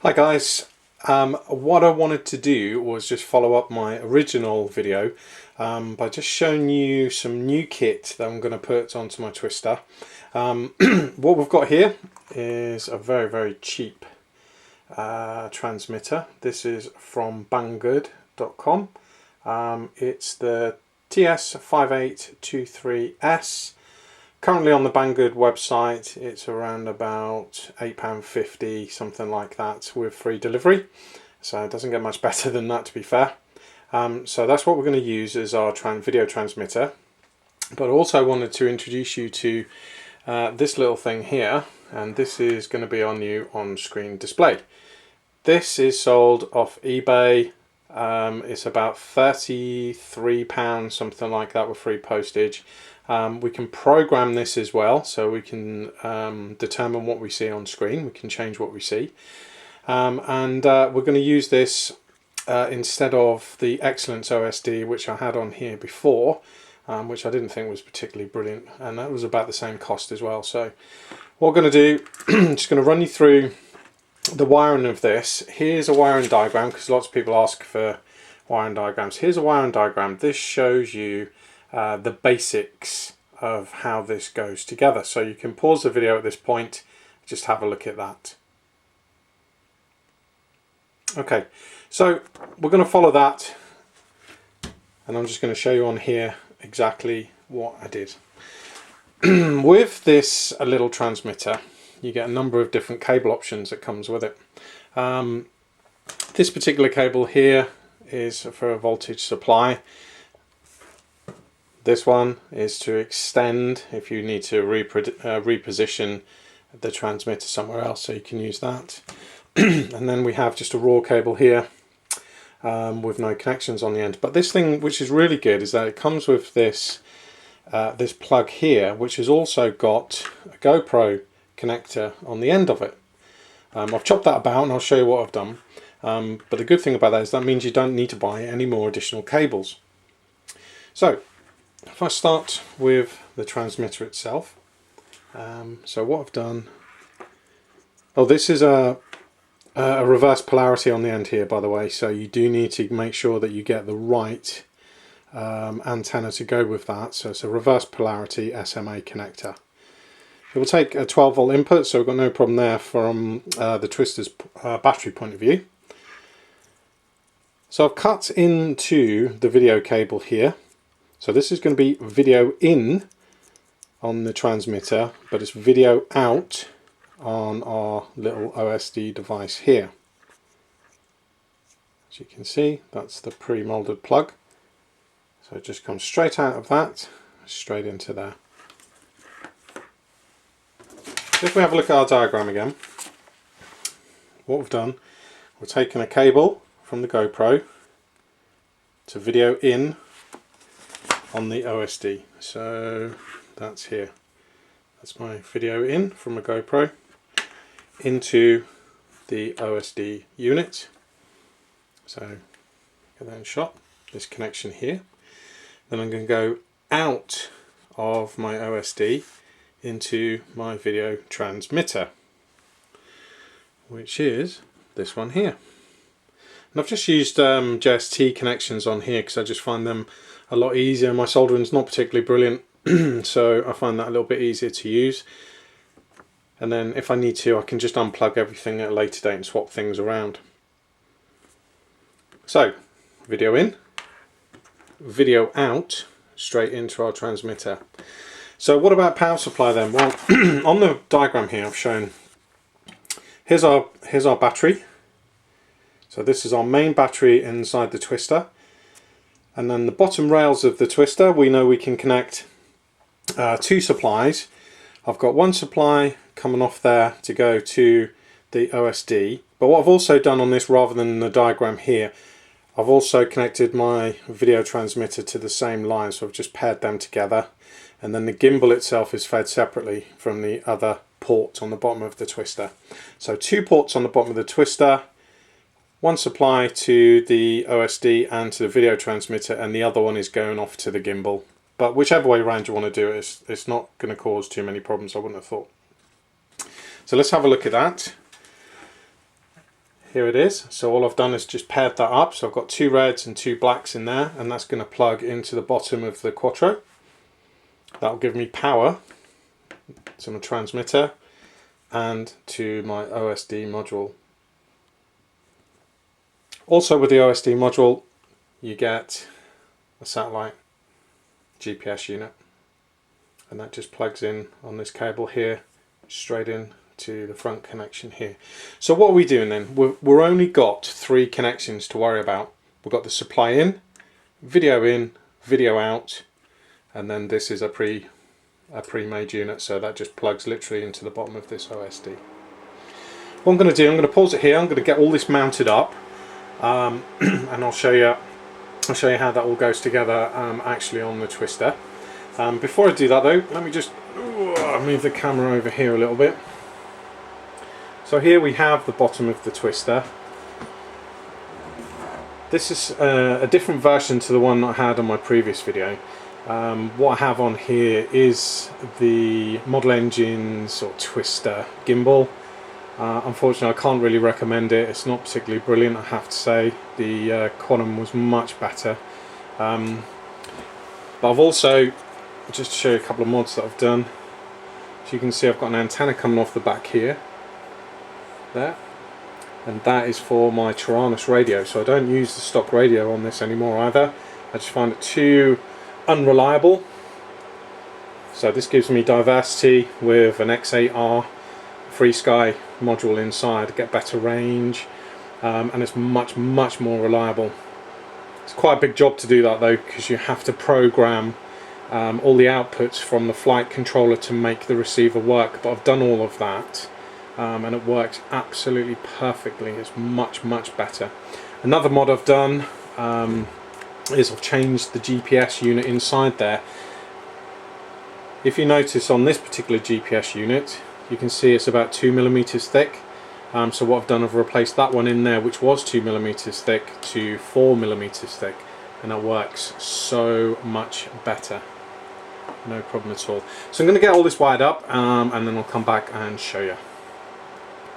Hi guys, what I wanted to do was just follow up my original video by just showing you some new kit that I'm going to put onto my Twister. What we've got here is a very cheap transmitter. This is from banggood.com. It's the TS5823S. Currently on the Banggood website it's around about £8.50, something like that, with free delivery, so it doesn't get much better than that, to be fair. So that's what we're going to use as our video transmitter, but also wanted to introduce you to this little thing here, and this is going to be our new on-screen display. This is sold off eBay. It's about £33, something like that, with free postage. We can program this as well, so we can determine what we see on screen. We can change what we see, and we're going to use this instead of the Excellence OSD, which I had on here before, which I didn't think was particularly brilliant, and that was about the same cost as well. So what we're going to do, I'm just going to run you through the wiring of this. Here's a wiring diagram, because lots of people ask for wiring diagrams. Here's a wiring diagram. This shows you the basics of how this goes together. So you can pause the video at this point, just have a look at that. Okay, so we're going to follow that, and I'm just going to show you on here exactly what I did. With this little transmitter, you get a number of different cable options that comes with it. This particular cable here is for a voltage supply. This one is to extend if you need to reposition the transmitter somewhere else, so you can use that. And then we have just a raw cable here with no connections on the end. But this thing, which is really good, is that it comes with this this plug here, which has also got a GoPro connector on the end of it. I've chopped that about and I'll show you what I've done. But the good thing about that is that means you don't need to buy any more additional cables. So if I start with the transmitter itself, so what I've done, this is a reverse polarity on the end here, by the way, so you do need to make sure that you get the right antenna to go with that. So it's a reverse polarity SMA connector. It will take a 12 volt input, so we've got no problem there from the Twister's battery point of view. So I've cut into the video cable here. So this is going to be video in on the transmitter, but it's video out on our little OSD device here. As you can see, that's the pre-molded plug. So it just comes straight out of that, straight into there. So if we have a look at our diagram again, what we've done, we've taken a cable from the GoPro to video in on the OSD. So that's here. That's my video in from a GoPro into the OSD unit. So get that in shot. This connection here. Then I'm going to go out of my OSD into my video transmitter, which is this one here. And I've just used JST connections on here because I just find them a lot easier. My soldering's not particularly brilliant, so I find that a little bit easier to use. And then if I need to, I can just unplug everything at a later date and swap things around. So, video in, video out, straight into our transmitter. So what about power supply then? Well, on the diagram here I've shown, here's our battery. So this is our main battery inside the Twister. And then the bottom rails of the Twister, we know we can connect two supplies. I've got one supply coming off there to go to the OSD, but what I've also done on this, rather than the diagram here, I've also connected my video transmitter to the same line, so I've just paired them together, and then the gimbal itself is fed separately from the other port on the bottom of the Twister. So two ports on the bottom of the Twister, one supply to the OSD and to the video transmitter, and the other one is going off to the gimbal. But whichever way around you want to do it, it's not going to cause too many problems, I wouldn't have thought. So let's have a look at that. here it is. So all I've done is just paired that up. So I've got 2 reds and 2 blacks in there, and that's going to plug into the bottom of the Quattro. That'll give me power to my transmitter and to my OSD module. Also with the OSD module you get a satellite GPS unit, and that just plugs in on this cable here straight in to the front connection here. So what are we doing then? We're only got 3 connections to worry about. We've got the supply in, video out, and then this is a pre-made unit, so that just plugs literally into the bottom of this OSD. What I'm going to do, I'm going to pause it here. I'm going to get all this mounted up, and I'll show you how that all goes together actually on the Twister. Before I do that though, let me just move the camera over here a little bit. So here we have the bottom of the Twister. This is a different version to the one I had on my previous video. What I have on here is the Model Engines or Twister gimbal. Unfortunately I can't really recommend it. It's not particularly brilliant, I have to say. The Quantum was much better. But I've also, just to show you a couple of mods that I've done. So you can see I've got an antenna coming off the back here. There. And that is for my Taranis radio. So I don't use the stock radio on this anymore either. I just find it too unreliable. So this gives me diversity with an X8R FreeSky module inside, get better range, and it's much more reliable. It's quite a big job to do that though, because you have to program all the outputs from the flight controller to make the receiver work, but I've done all of that and it works absolutely perfectly. It's much better. Another mod I've done is I've changed the GPS unit inside there. If you notice on this particular GPS unit, you can see it's about 2mm thick. So what I've done, I've replaced that one in there, which was 2mm thick, to 4mm thick, and it works so much better. No problem at all. So I'm going to get all this wired up, and then I'll come back and show you.